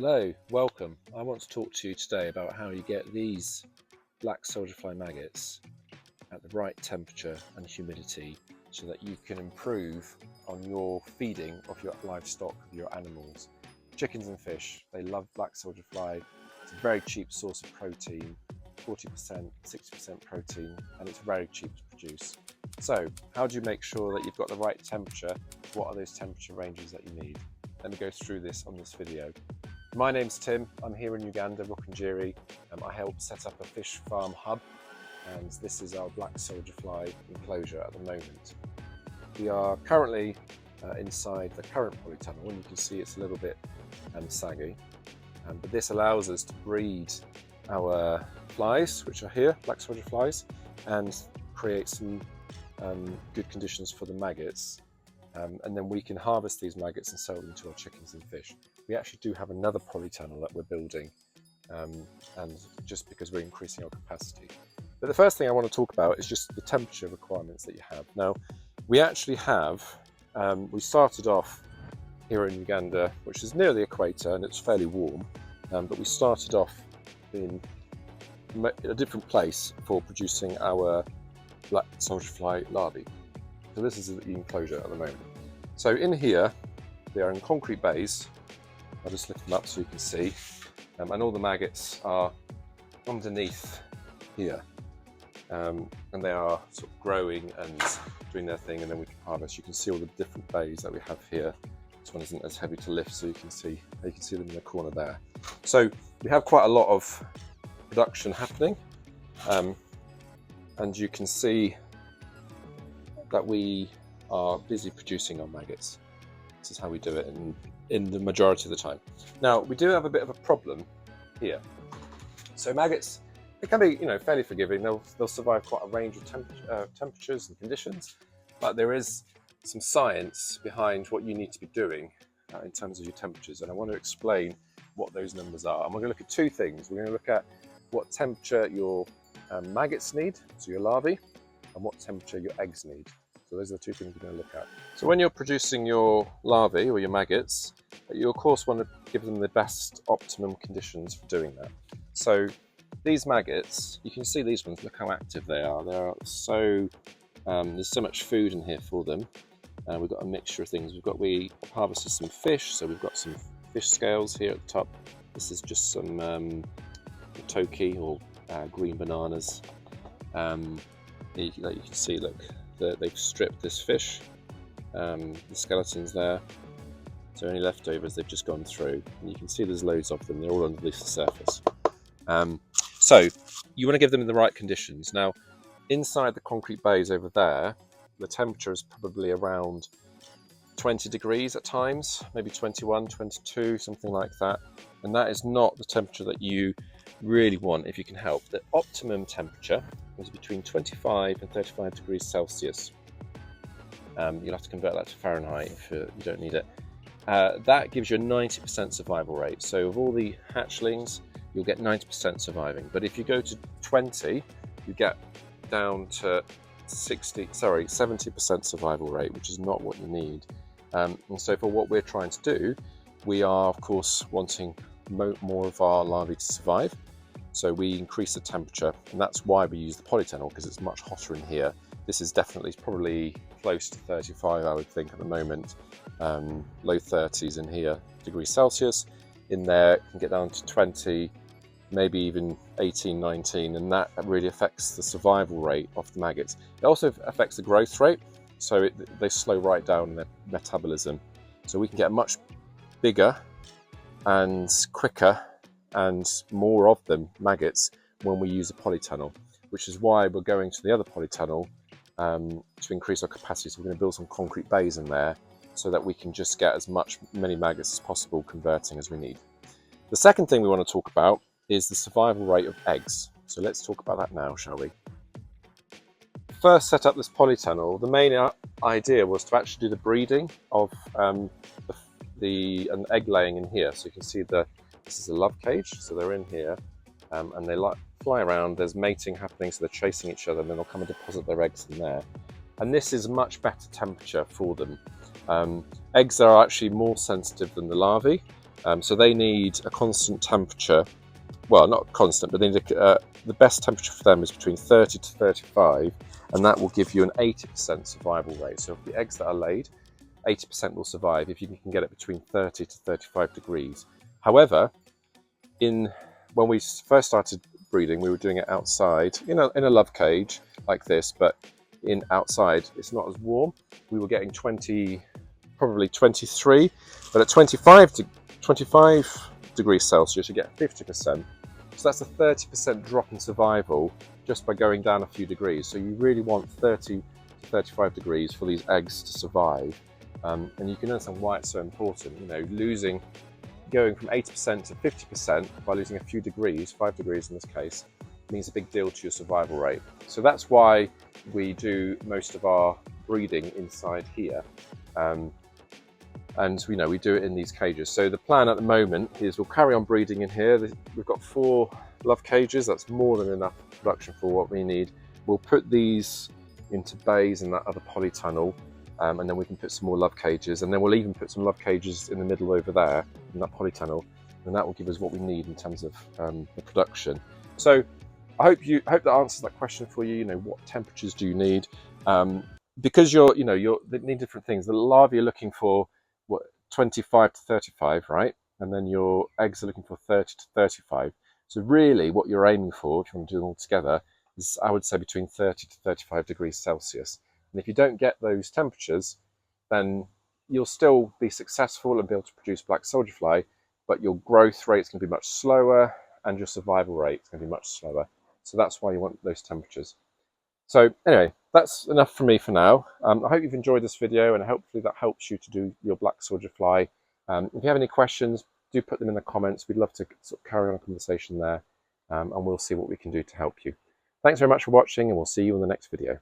Hello, welcome. I want to talk to you today about how you get these black soldier fly maggots at the right temperature and humidity so that you can improve on your feeding of your livestock, of your animals. Chickens and fish, they love black soldier fly. It's a very cheap source of protein, 40%, 60% protein, and it's very cheap to produce. So how do you make sure that you've got the right temperature? What are those temperature ranges that you need? Let me go through this on this video. My name's Tim, I'm here in Uganda, Rukungiri. I help set up a fish farm hub, and this is our black soldier fly enclosure at the moment. We are currently inside the current polytunnel, and you can see it's a little bit saggy, but this allows us to breed our flies, which are here, black soldier flies, and create some good conditions for the maggots. And then we can harvest these maggots and sell them to our chickens and fish. We actually do have another polytunnel that we're building, and just because we're increasing our capacity. But the first thing I want to talk about is just the temperature requirements that you have. Now, we actually have, we started off here in Uganda, which is near the equator and it's fairly warm, but we started off in a different place for producing our black soldier fly larvae. So this is the enclosure at the moment. So in here, they are in concrete bays. I'll just lift them up so you can see. And all the maggots are underneath here. And they are sort of growing and doing their thing, and then we can harvest. You can see all the different bays that we have here. This one isn't as heavy to lift, so you can see them in the corner there. So we have quite a lot of production happening. And you can see that we are busy producing our maggots. This is how we do it in the majority of the time. Now, we do have a bit of a problem here. So maggots, they can be, fairly forgiving. They'll survive quite a range of temperatures and conditions, but there is some science behind what you need to be doing in terms of your temperatures, and I want to explain what those numbers are. And we're going to look at two things. We're going to look at what temperature your maggots need, so your larvae, and what temperature your eggs need. So those are the two things we're going to look at. So when you're producing your larvae or your maggots, you of course want to give them the best optimum conditions for doing that. So these maggots, you can see these ones, look how active they are. They are so, there's so much food in here for them. We've got a mixture of things. We harvested some fish, so we've got some fish scales here at the top. This is just some toki or green bananas. You can see, look, they've stripped this fish, the skeleton's there, so any leftovers they've just gone through, and you can see there's loads of them. They're all underneath the surface. So you want to give them in the right conditions. Now, inside the concrete bays over there, the temperature is probably around 20 degrees at times, maybe 21, 22, something like that, and that is not the temperature that you really want if you can help. The optimum temperature is between 25 and 35 degrees Celsius. You'll have to convert that to Fahrenheit if you don't need it. That gives you a 90% survival rate. So of all the hatchlings, you'll get 90% surviving. But if you go to 20, you get down to 70% survival rate, which is not what you need. And so for what we're trying to do, we are of course wanting more of our larvae to survive. So we increase the temperature, and that's why we use the polytunnel, because it's much hotter in here. This is probably close to 35, I would think, at the moment. Low 30s in here, degrees Celsius. In there, it can get down to 20, maybe even 18, 19, and that really affects the survival rate of the maggots. It also affects the growth rate, so they slow right down in their metabolism. So we can get much bigger and quicker and more of them, maggots, when we use a polytunnel, which is why we're going to the other polytunnel to increase our capacity. So we're going to build some concrete bays in there so that we can just get as many maggots as possible converting as we need. The second thing we want to talk about is the survival rate of eggs. So let's talk about that now, shall we? First set up this polytunnel, the main idea was to actually do the breeding of an egg laying in here. So you can see this is a love cage, so they're in here, and they fly around. There's mating happening, so they're chasing each other, and then they'll come and deposit their eggs in there. And this is much better temperature for them. Eggs are actually more sensitive than the larvae, So they need a constant temperature. Well, not constant, but they need the best temperature for them is between 30 to 35, and that will give you an 80% survival rate. So for the eggs that are laid, 80% will survive if you can get it between 30 to 35 degrees. However, when we first started breeding, we were doing it outside in a love cage like this, but outside it's not as warm. We were getting probably 23, but at 25 degrees Celsius you get 50%. So that's a 30% drop in survival just by going down a few degrees. So you really want 30 to 35 degrees for these eggs to survive. And you can understand why it's so important. Going from 80% to 50% by losing a few degrees, 5 degrees in this case, means a big deal to your survival rate. So that's why we do most of our breeding inside here. And we do it in these cages. So the plan at the moment is we'll carry on breeding in here. We've got 4 love cages. That's more than enough production for what we need. We'll put these into bays in that other polytunnel, and then we can put some more love cages, and then we'll even put some love cages in the middle over there in that polytunnel, and that will give us what we need in terms of the production. So I hope that answers that question for you. What temperatures do you need? Because they need different things. The larvae are looking for 25 to 35, right? And then your eggs are looking for 30 to 35. So really what you're aiming for, if you want to do them all together, is I would say between 30 to 35 degrees Celsius. And if you don't get those temperatures, then you'll still be successful and be able to produce black soldier fly, but your growth rate is going to be much slower and your survival rate is going to be much slower. So that's why you want those temperatures. So anyway, that's enough from me for now. I hope you've enjoyed this video, and hopefully that helps you to do your black soldier fly. If you have any questions, do put them in the comments. We'd love to sort of carry on a conversation there, and we'll see what we can do to help you. Thanks very much for watching, and we'll see you in the next video.